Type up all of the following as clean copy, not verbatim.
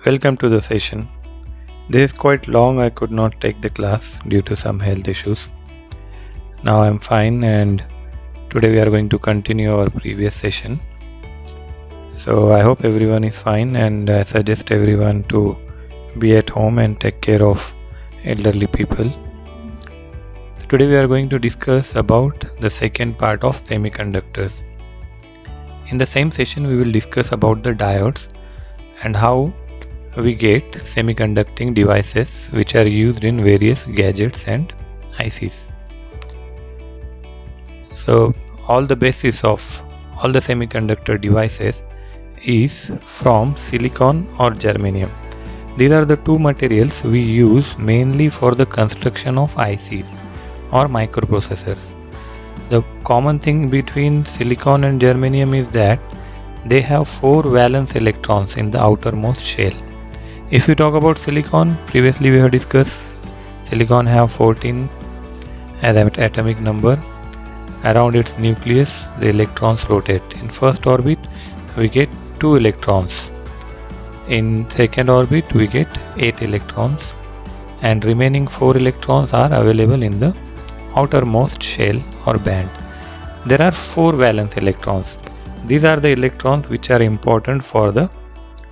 Welcome to the session. This is quite long. I could not take the class due to some health issues. Now I'm fine, and today we are going to continue our previous session. So I hope everyone is fine, and I suggest everyone to be at home and take care of elderly people. Today we are going to discuss about the second part of semiconductors. In the same session we will discuss about the diodes and how we get semiconducting devices which are used in various gadgets and ICs. So all the basis of all the semiconductor devices is from silicon or germanium. These are the two materials we use mainly for the construction of ICs or microprocessors. The common thing between silicon and germanium is that they have 4 valence electrons in the outermost shell. If we talk about silicon, previously we have discussed silicon have 14 as an atomic number. Around its nucleus, the electrons rotate. In first orbit, we get 2 electrons. In second orbit, we get 8 electrons, and remaining 4 electrons are available in the outermost shell or band. There are 4 valence electrons. These are the electrons which are important for the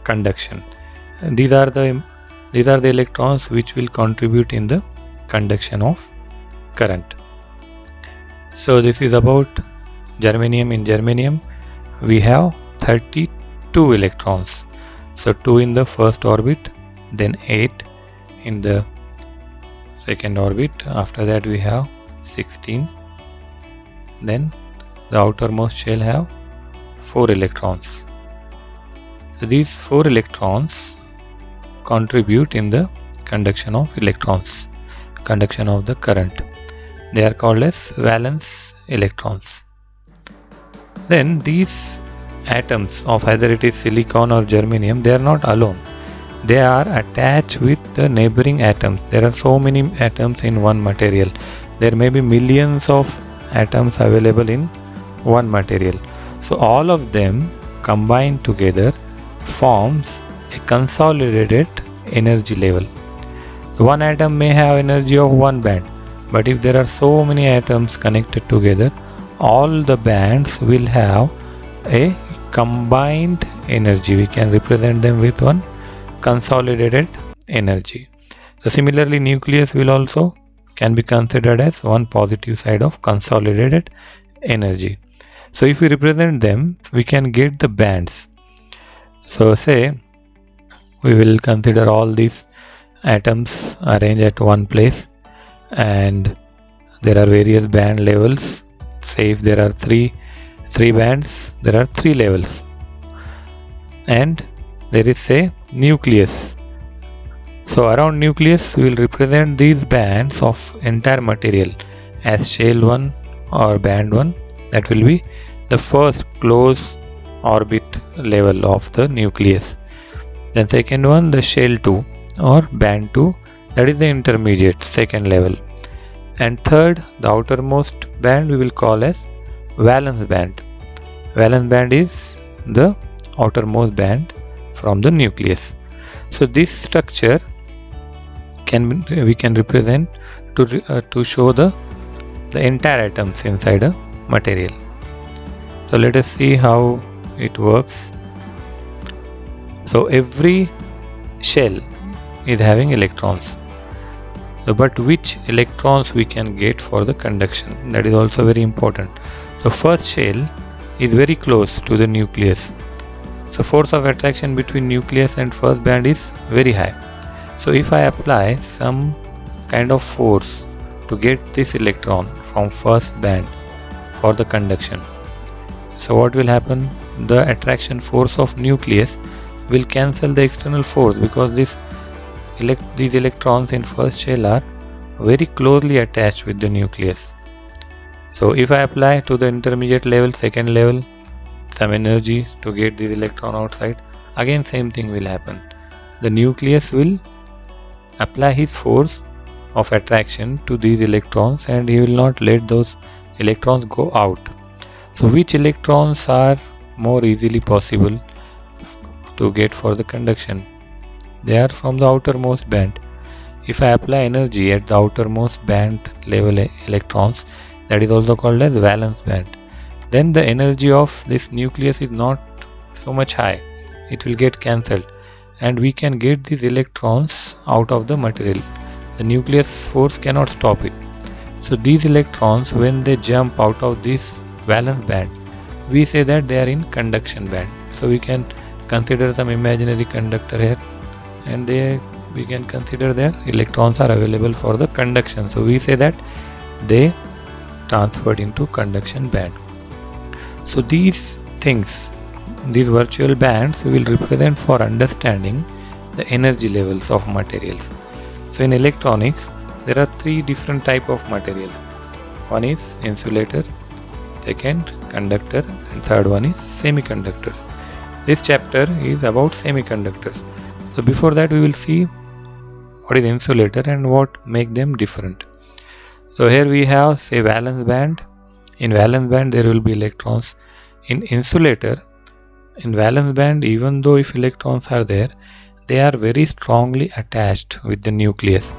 conduction. These are the electrons which will contribute in the conduction of current. So this is about germanium. In germanium we have 32 electrons. So 2 in the first orbit, then 8 in the second orbit. After that we have 16. Then the outermost shell have 4 electrons. So these 4 electrons contribute in the conduction of electrons, conduction of the current. They are called as valence electrons. Then these atoms of either it is silicon or germanium, they are not alone. They are attached with the neighboring atoms. There are so many atoms in one material. There may be millions of atoms available in one material. So all of them combined together forms a consolidated energy level. One atom may have energy of one band, but if there are so many atoms connected together, all the bands will have a combined energy. We can represent them with one consolidated energy. So similarly, nucleus will also can be considered as one positive side of consolidated energy. So if we represent them, we can get the bands. So say we will consider all these atoms arranged at one place, and there are various band levels. Say if there are three bands, there are 3 levels, and there is say nucleus. So around nucleus we will represent these bands of entire material as shell 1 or band 1. That will be the first close orbit level of the nucleus. Then second one, the shell 2 or band 2, that is the intermediate second level. And third, the outermost band we will call as valence band. Valence band is the outermost band from the nucleus. So this structure we can represent to show the entire atoms inside a material. So let us see how it works. So every shell is having electrons. So but which electrons we can get for the conduction, that is also very important. So first shell is very close to the nucleus. So force of attraction between nucleus and first band is very high. So if I apply some kind of force to get this electron from first band for the conduction, so what will happen? The attraction force of nucleus will cancel the external force, because these electrons in first shell are very closely attached with the nucleus. So if I apply to the intermediate level, second level, some energy to get this electron outside, again same thing will happen. The nucleus will apply his force of attraction to these electrons, and he will not let those electrons go out. So which electrons are more easily possible to get for the conduction? They are from the outermost band. If I apply energy at the outermost band level electrons, that is also called as valence band, then the energy of this nucleus is not so much high. It will get cancelled, and we can get these electrons out of the material. The nucleus force cannot stop it. So these electrons, when they jump out of this valence band, we say that they are in conduction band. So we can consider some imaginary conductor here, and we can consider their electrons are available for the conduction. So we say that they transferred into conduction band. So these things, these virtual bands, we will represent for understanding the energy levels of materials. So in electronics, there are three different type of materials. One is insulator, second conductor, and third one is semiconductors. This chapter is about semiconductors. So before that, we will see what is insulator and what make them different. So here we have, say, valence band. In valence band there will be electrons. In insulator, in valence band, even though if electrons are there, they are very strongly attached with the nucleus.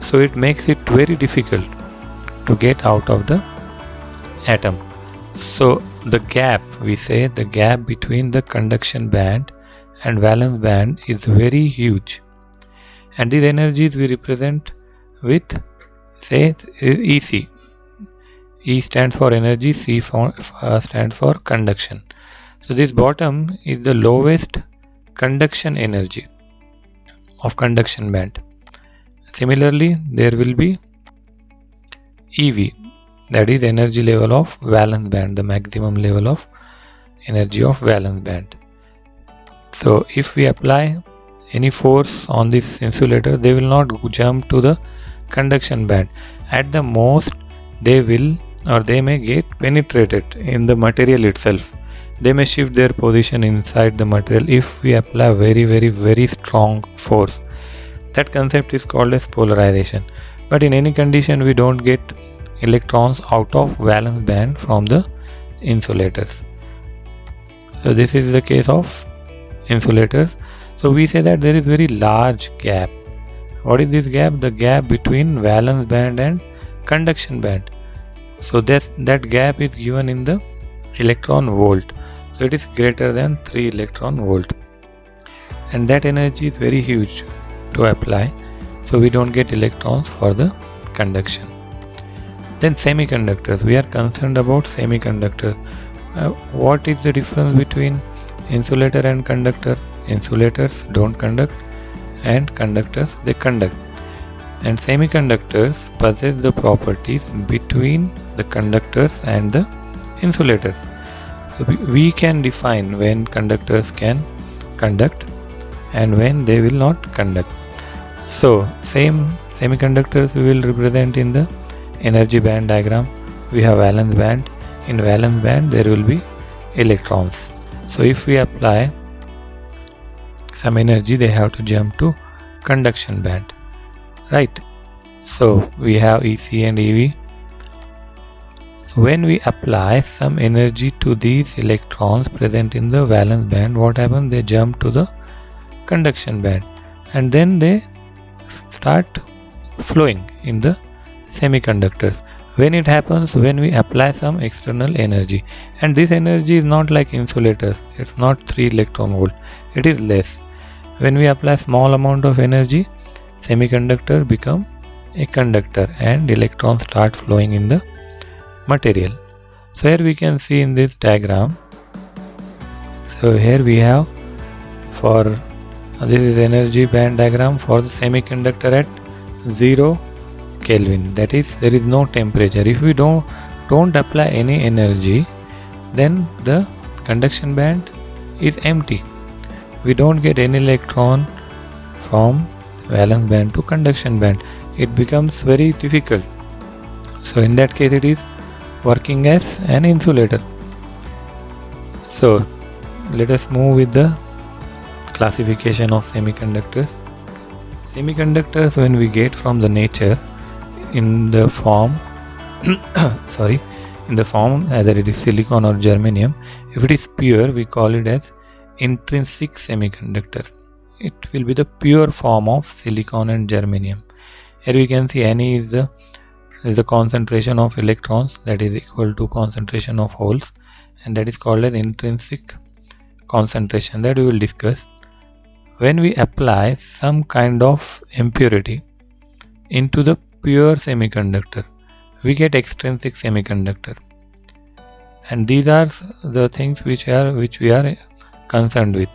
So it makes it very difficult to get out of the atom. So the gap, we say the gap between the conduction band and valence band is very huge. And these energies we represent with, say, EC. E stands for energy, C stands for conduction. So this bottom is the lowest conduction energy of conduction band. Similarly, there will be EV, that is energy level of valence band, the maximum level of energy of valence band. So if we apply any force on this insulator, they will not jump to the conduction band. At the most, they will, or they may get penetrated in the material itself. They may shift their position inside the material if we apply very strong force. That concept is called as polarization. But in any condition, we don't get electrons out of valence band from the insulators. So this is the case of insulators. So we say that there is very large gap. What is this gap? The gap between valence band and conduction band. So that gap is given in the electron volt. So it is greater than 3 electron volt. And that energy is very huge to apply. So we don't get electrons for the conduction. Then semiconductors. We are concerned about semiconductors. What is the difference between insulator and conductor? Insulators don't conduct, and conductors, they conduct. And semiconductors possess the properties between the conductors and the insulators. So we can define when conductors can conduct and when they will not conduct. So same semiconductors we will represent in the energy band diagram. We have valence band. In valence band there will be electrons. So if we apply some energy, they have to jump to conduction band, right? So we have EC and EV. So when we apply some energy to these electrons present in the valence band, what happens? They jump to the conduction band, and then they start flowing in the semiconductors. When it happens, when we apply some external energy, and this energy is not like insulators, it's not 3 electron volt, it is less. When we apply small amount of energy, semiconductor become a conductor and electrons start flowing in the material. So here we can see in this diagram. So here we have, for This is energy band diagram for the semiconductor at 0 Kelvin. That is, there is no temperature. If we don't apply any energy, then the conduction band is empty. We don't get any electron from valence band to conduction band. It becomes very difficult. So in that case, it is working as an insulator. So let us move with the classification of semiconductors. Semiconductors, when we get from the nature in the form either it is silicon or germanium, if it is pure, we call it as intrinsic semiconductor. It will be the pure form of silicon and germanium. Here we can see Ne is the concentration of electrons, that is equal to concentration of holes, and that is called as intrinsic concentration, that we will discuss. When we apply some kind of impurity into the pure semiconductor, we get extrinsic semiconductor, and these are the things which we are concerned with.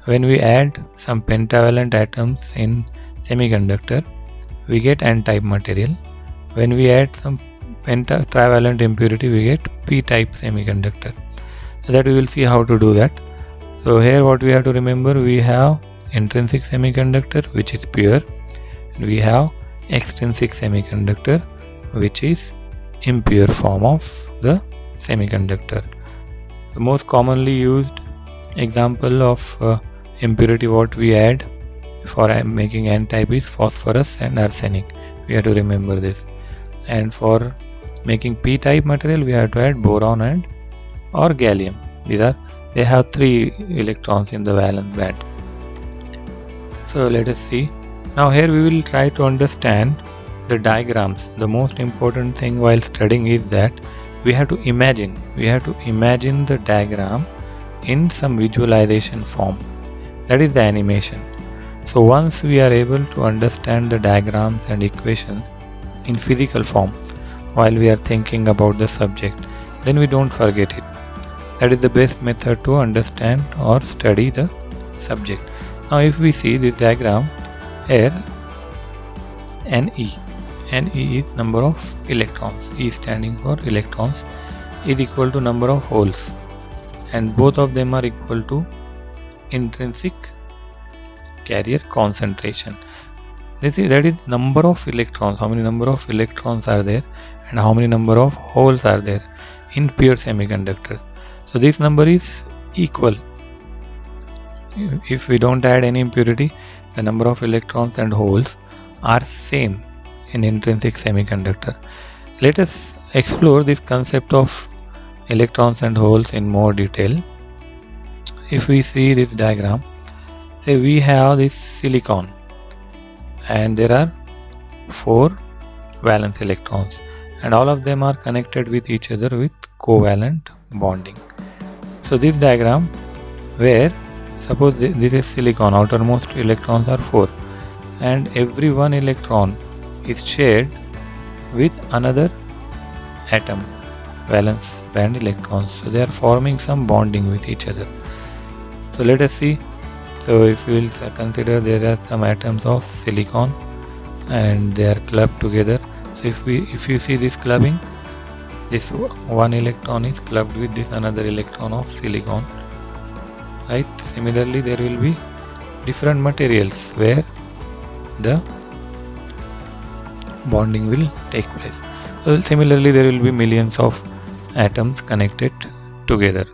When we add some pentavalent atoms in semiconductor, we get n-type material. When we add some trivalent impurity, we get p-type semiconductor. So that we will see how to do that. So here what we have to remember, we have intrinsic semiconductor, which is pure, and we have extrinsic semiconductor, which is impure form of the semiconductor. The most commonly used example of impurity what we add for making n-type is phosphorus and arsenic. We have to remember this. And for making p-type material, we have to add boron and or gallium. They have 3 electrons in the valence band. So let us see. Now here we will try to understand the diagrams. The most important thing while studying is that we have to imagine the diagram in some visualization form. That is the animation. So once we are able to understand the diagrams and equations in physical form while we are thinking about the subject, then we don't forget it. That is the best method to understand or study the subject. Now if we see this diagram here, Ne is number of electrons, E standing for electrons, is equal to number of holes, and both of them are equal to intrinsic carrier concentration. That is number of electrons, how many number of electrons are there and how many number of holes are there in pure semiconductors. So this number is equal. If we don't add any impurity, the number of electrons and holes are same in intrinsic semiconductor. Let us explore this concept of electrons and holes in more detail. If we see this diagram, say we have this silicon and there are 4 valence electrons, and all of them are connected with each other with covalent bonding. So this diagram, where suppose this is silicon, outermost electrons are 4, and every one electron is shared with another atom, valence band electrons. So they are forming some bonding with each other. So let us see. So if we will consider there are some atoms of silicon and they are clubbed together. So if you see this clubbing, this one electron is clubbed with this another electron of silicon, right? Similarly, there will be different materials where the bonding will take place. So similarly, there will be millions of atoms connected together.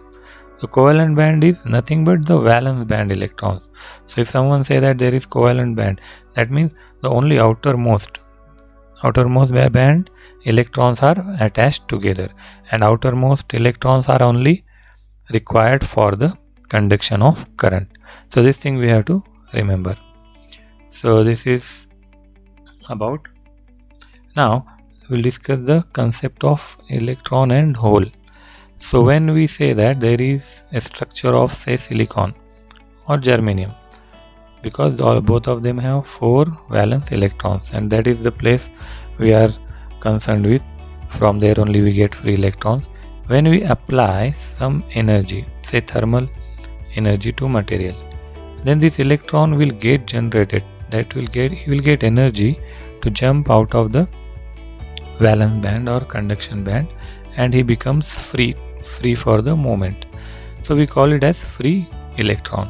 The covalent band is nothing but the valence band electrons. So if someone say that there is covalent band, that means the only outermost band electrons are attached together, and outermost electrons are only required for the conduction of current. So this thing we have to remember. So this is about. Now we'll discuss the concept of electron and hole. So when we say that there is a structure of, say, silicon or germanium, because both of them have 4 valence electrons, and that is the place we are concerned with. From there only we get free electrons. When we apply some energy, say thermal energy to material, then this electron will get generated. He will get energy to jump out of the valence band or conduction band, and he becomes free for the moment. So we call it as free electron.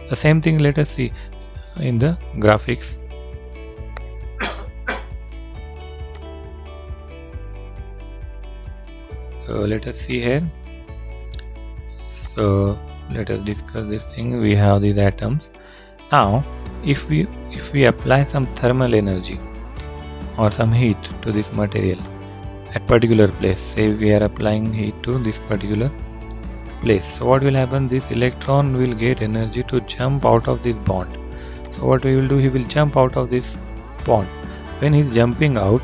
The same thing let us see in the graphics. So let us see here. So let us discuss this thing. We have these atoms. Now if we apply some thermal energy or some heat to this material at particular place, say we are applying heat to this particular place, so what will happen? This electron will get energy to jump out of this bond. So what we will do, he will jump out of this bond. When he is jumping out,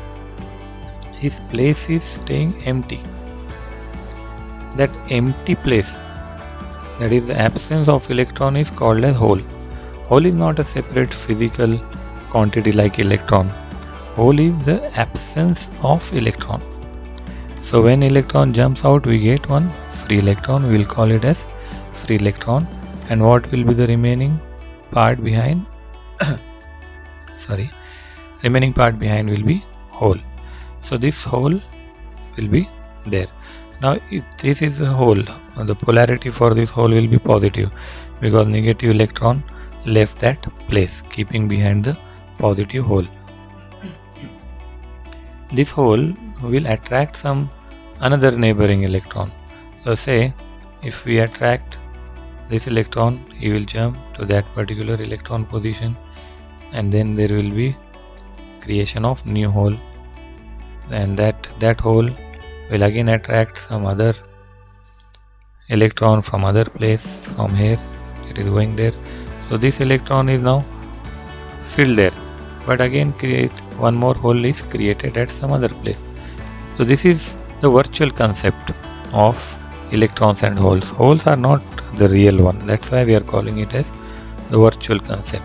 his place is staying empty. That empty place, that is the absence of electron, is called as hole. Hole is not a separate physical quantity like electron. Hole is the absence of electron. So when electron jumps out, we get one free electron. We will call it as free electron. And what will be the remaining part behind? Remaining part behind will be hole. So this hole will be there. Now if this is a hole, the polarity for this hole will be positive, because negative electron left that place, keeping behind the positive hole. This hole will attract some another neighboring electron. So say if we attract this electron, he will jump to that particular electron position, and then there will be creation of new hole, and that hole will again attract some other electron from other place. From here it is going there. So this electron is now filled there, but again one more hole is created at some other place. So this is the virtual concept of electrons and holes. Holes are not the real one. That's why we are calling it as the virtual concept.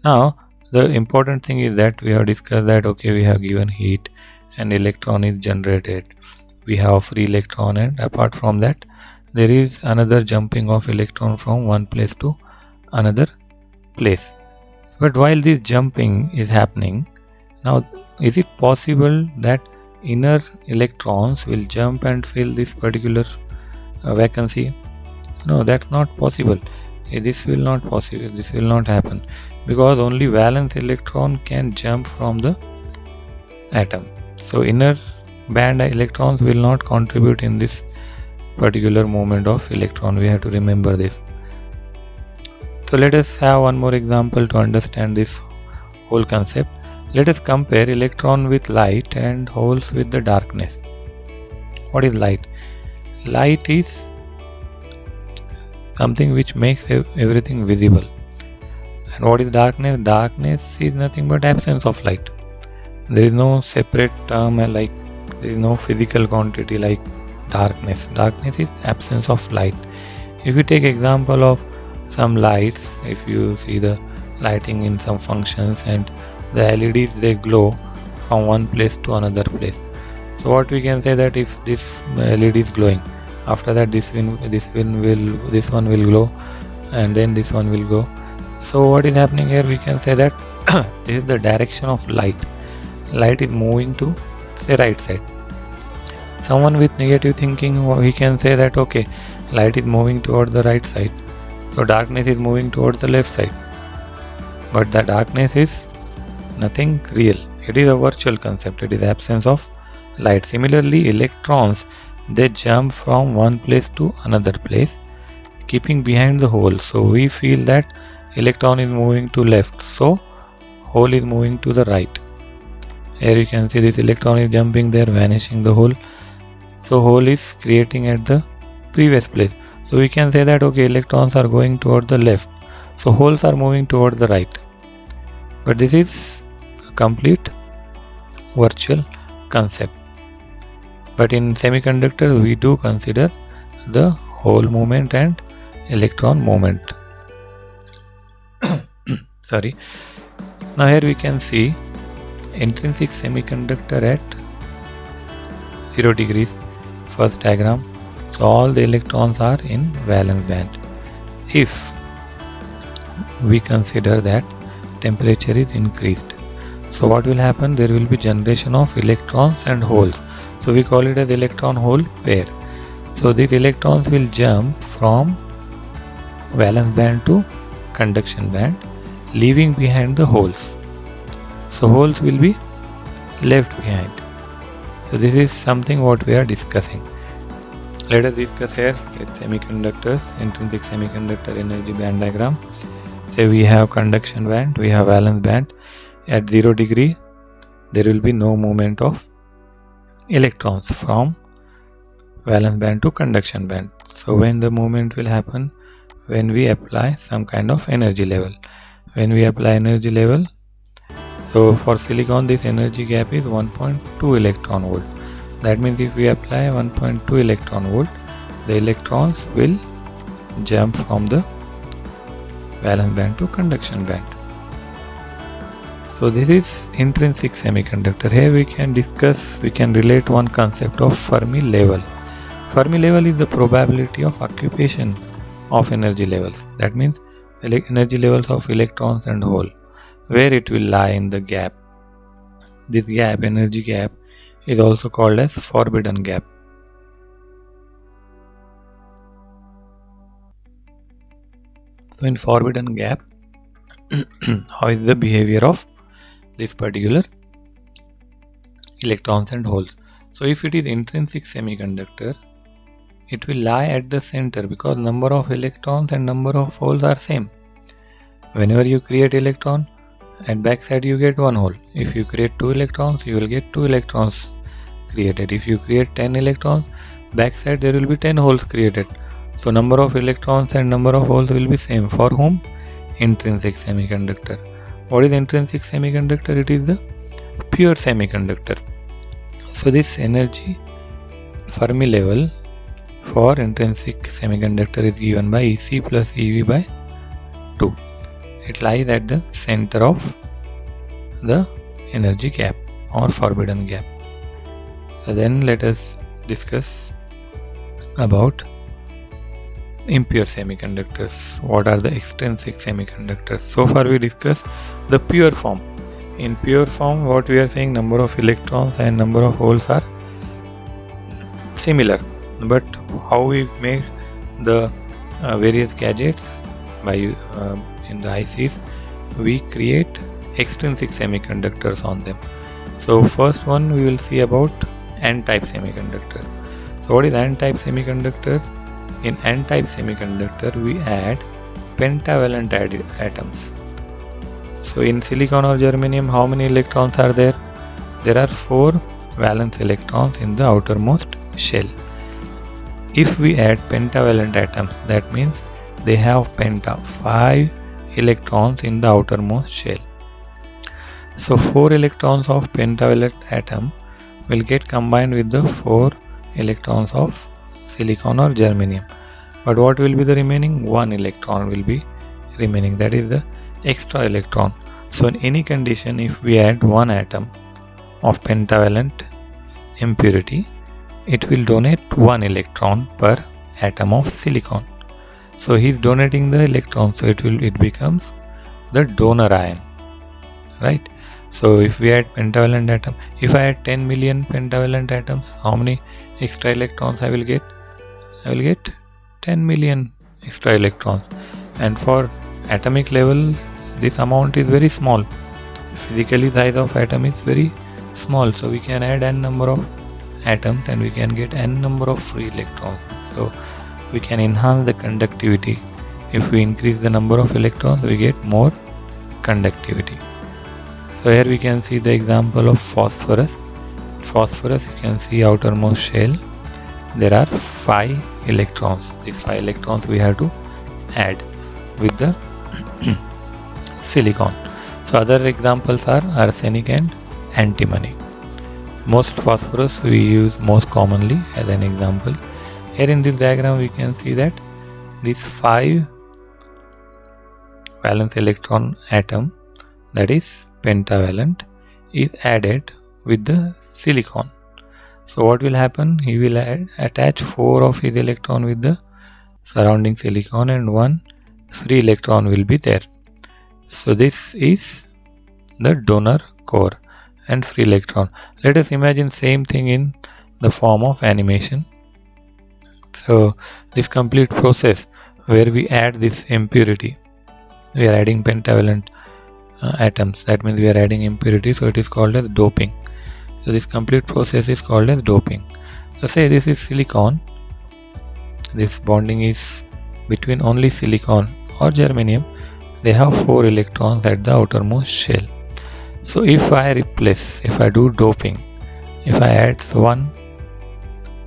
Now the important thing is that we have discussed that we have given heat and electron is generated. We have free electron, and apart from that there is another jumping of electron from one place to another place. But while this jumping is happening, now is it possible that inner electrons will jump and fill this particular vacancy? No, that's not possible. This will not possible. This will not happen, because only valence electron can jump from the atom. So inner band electrons will not contribute in this particular movement of electron. We have to remember this. So let us have one more example to understand this whole concept. Let us compare electron with light and holes with the darkness. What is light? Light is something which makes everything visible. And what is darkness? Darkness is nothing but absence of light. There is no separate term, like there is no physical quantity like darkness. Darkness is absence of light. If you take example of some lights, if you see the lighting in some functions, and the LEDs, they glow from one place to another place. So what we can say, that if this LED is glowing, after that this one will glow, and then this one will go. So what is happening here? We can say that this is the direction of light. Light is moving to, say, right side. Someone with negative thinking, he can say that light is moving toward the right side, so darkness is moving towards the left side. But the darkness is nothing real. It is a virtual concept. It is absence of light. Similarly, electrons, they jump from one place to another place, keeping behind the hole. So we feel that electron is moving to left, so hole is moving to the right. Here you can see this electron is jumping there, vanishing the hole. So hole is creating at the previous place. So we can say that electrons are going toward the left, so holes are moving toward the right. But this is a complete virtual concept. But in semiconductors, we do consider the hole movement and electron movement. Sorry. Now here we can see intrinsic semiconductor at 0 degrees. First diagram. So all the electrons are in valence band. If we consider that temperature is increased. So what will happen? There will be generation of electrons and holes. So we call it as electron hole pair. So these electrons will jump from valence band to conduction band, leaving behind the holes. So holes will be left behind. So this is something what we are discussing. Let us discuss here with semiconductors, intrinsic semiconductor energy band diagram. Say we have conduction band, we have valence band. At 0 degree, there will be no movement of electrons from valence band to conduction band. So when the movement will happen? When we apply some kind of energy level. When we apply energy level, so for silicon this energy gap is 1.2 electron volt. That means if we apply 1.2 electron volt, the electrons will jump from the valence band to conduction band. So this is intrinsic semiconductor. Here we can relate one concept of Fermi level. Fermi level is the probability of occupation of energy levels. That means energy levels of electrons and hole, where it will lie in the gap. This gap, energy gap, is also called as forbidden gap. So in forbidden gap, how is the behavior of this particular electrons and holes? So if it is intrinsic semiconductor, it will lie at the center because number of electrons and number of holes are same. Whenever you create electron, at backside you get one hole. If you create 2 electrons, you will get 2 electrons created. If you create 10 electrons, backside there will be 10 holes created. So number of electrons and number of holes will be same. For whom? Intrinsic semiconductor. What is intrinsic semiconductor? It is the pure semiconductor. So this energy Fermi level for intrinsic semiconductor is given by EC plus EV by 2. It lies at the center of the energy gap or forbidden gap. So then let us discuss about impure semiconductors. What are the extrinsic semiconductors? So far we discussed the pure form. In pure form, what we are saying, number of electrons and number of holes are similar. But how we make the various gadgets by in the ICs, we create extrinsic semiconductors on them. So first one we will see about N-type semiconductor. So what is N-type semiconductors? In N-type semiconductor we add pentavalent atoms. So in silicon or germanium, how many electrons are there? There are 4 valence electrons in the outermost shell. If we add pentavalent atoms, that means they have 5 electrons in the outermost shell. So 4 electrons of pentavalent atom will get combined with the 4 electrons of silicon or germanium. But what will be the remaining? 1 electron will be remaining. That is the extra electron. So in any condition, if we add 1 atom of pentavalent impurity, it will donate 1 electron per atom of silicon. So he is donating the electron, so it becomes the donor ion, right? So if we add pentavalent atom, if I add 10 million pentavalent atoms, how many extra electrons I will get? I will get 10 million extra electrons. And for atomic level, this amount is very small. Physically, size of atom is very small, so we can add n number of atoms and we can get n number of free electrons. So we can enhance the conductivity. If we increase the number of electrons, we get more conductivity. So here we can see the example of phosphorus. Phosphorus, you can see outermost shell, there are 5 electrons. These 5 electrons we have to add with the silicon. So other examples are arsenic and antimony. Most phosphorus we use most commonly as an example. Here in this diagram we can see that these 5 valence electron atom, that is pentavalent, is added with the silicon. So what will happen? He will attach 4 of his electron with the surrounding silicon and 1 free electron will be there. So this is the donor core and free electron. Let us imagine same thing in the form of animation. So this complete process where we add this impurity, we are adding pentavalent atoms, that means we are adding impurity, so it is called as doping. So this complete process is called as doping. So say this is silicon, this bonding is between only silicon or germanium, they have 4 electrons at the outermost shell. So if I do doping, if I add one,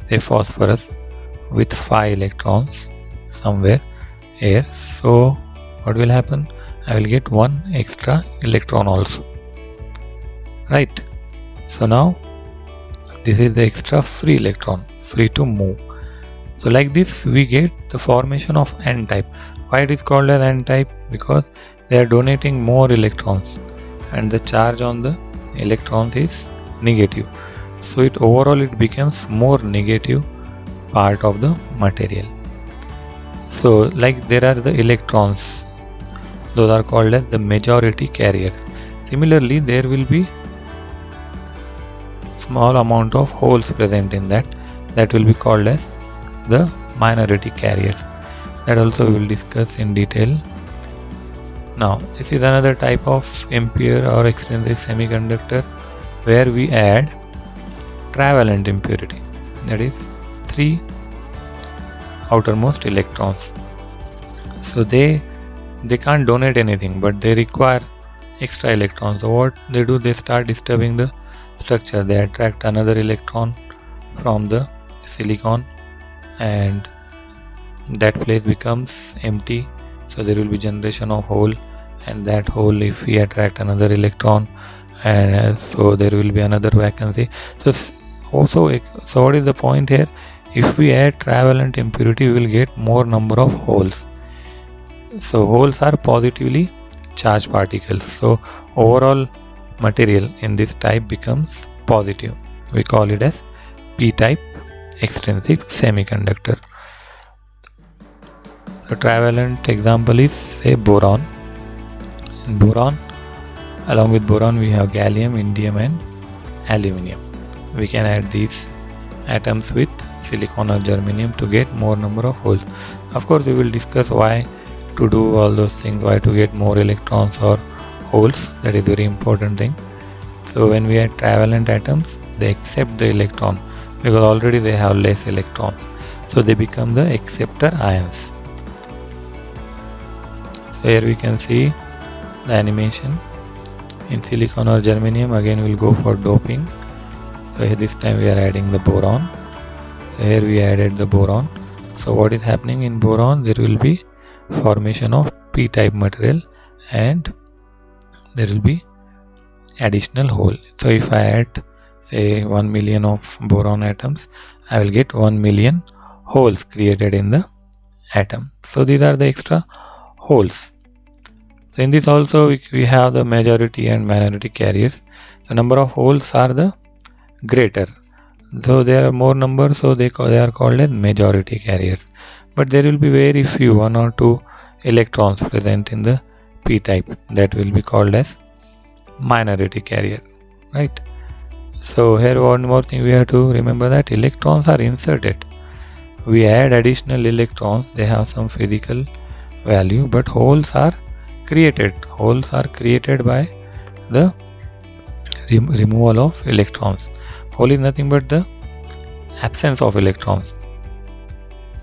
say phosphorus with 5 electrons somewhere here, so what will happen? I will get one extra electron also, right? So now this is the extra free electron, free to move. So like this we get the formation of n-type. Why it is called as n-type? Because they are donating more electrons and the charge on the electrons is negative. So it becomes more negative part of the material. So like there are the electrons, those are called as the majority carriers. Similarly, there will be small amount of holes present in that will be called as the minority carriers. That also we will discuss in detail. Now this is another type of impure or extrinsic semiconductor where we add trivalent impurity, that is 3 outermost electrons. So they can't donate anything, but they require extra electrons. So what they do, they start disturbing the structure. They attract another electron from the silicon and that place becomes empty, so there will be generation of hole, and that hole, if we attract another electron, and so there will be another vacancy. So what is the point here? If we add trivalent impurity, we will get more number of holes. So holes are positively charged particles, so overall material in this type becomes positive. We call it as p-type extrinsic semiconductor. The trivalent example is say boron. In boron, along with boron we have gallium, indium and aluminium. We can add these atoms with silicon or germanium to get more number of holes. Of course we will discuss why to do all those things, why to get more electrons or holes. That is very important thing. So when we add trivalent atoms, they accept the electron because already they have less electrons, so they become the acceptor ions. So here we can see the animation. In silicon or germanium, again we will go for doping. So here this time we are adding the boron. So here we added the boron. So what is happening in boron? There will be formation of p-type material and there will be additional hole. So if I add say 1 million of boron atoms, I will get 1 million holes created in the atom. So these are the extra holes. So in this also we have the majority and minority carriers. The number of holes are the greater. So there are more numbers, so they are called as majority carriers. But there will be very few, 1 or 2 electrons present in the p-type, that will be called as minority carrier, right? So here one more thing we have to remember, that electrons are inserted. We add additional electrons, they have some physical value, but holes are created. Holes are created by the removal of electrons. Hole is nothing but the absence of electrons.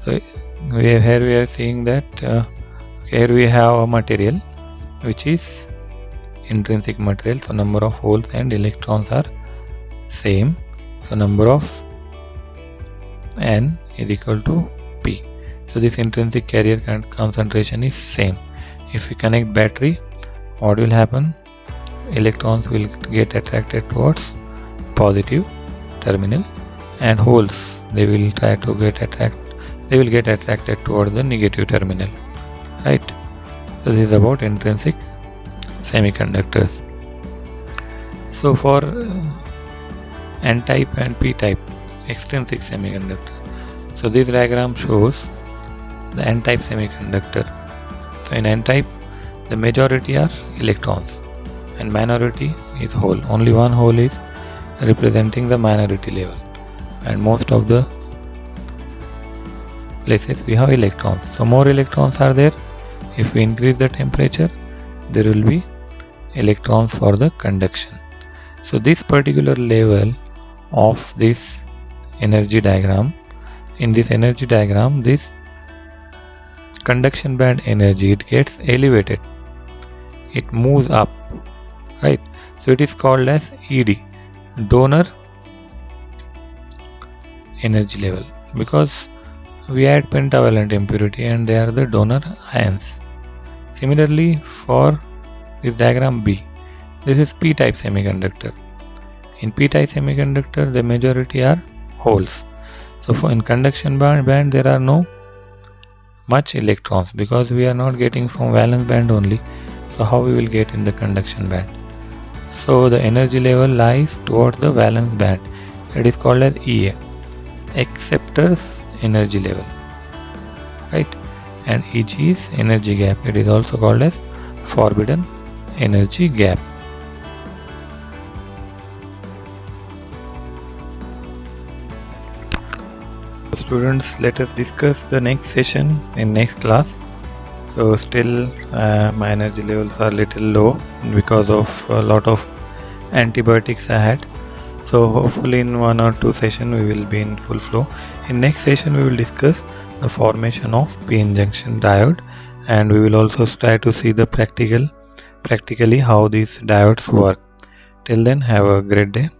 So here we are seeing that here we have a material which is intrinsic material, so number of holes and electrons are same, so number of n is equal to p. So this intrinsic carrier concentration is same. If we connect battery, what will happen? Electrons will get attracted towards positive terminal and holes they will get attracted towards the negative terminal, right? So this is about intrinsic semiconductors. So for n-type and p-type extrinsic semiconductor, so this diagram shows the n-type semiconductor. So in n-type the majority are electrons and minority is hole. Only one hole is representing the minority level, and most of the places we have electrons. So more electrons are there. If we increase the temperature, there will be electrons for the conduction. So this particular level of this energy diagram, in this energy diagram, this conduction band energy, it gets elevated, it moves up, right? So it is called as ED, donor energy level, because we add pentavalent impurity and they are the donor ions. Similarly, for this diagram B, this is p-type semiconductor. In p-type semiconductor, the majority are holes. So for in conduction band there are no much electrons, because we are not getting from valence band only. So how we will get in the conduction band? So the energy level lies towards the valence band. It is called as EA, acceptor's energy level, right? And EG is energy gap. It is also called as forbidden energy gap. Students, let us discuss the next session in next class. So still my energy levels are little low because of a lot of antibiotics I had. So hopefully in 1 or 2 sessions we will be in full flow. In next session we will discuss the formation of p-n junction diode, and we will also try to see the practically how these diodes work. Till then, have a great day.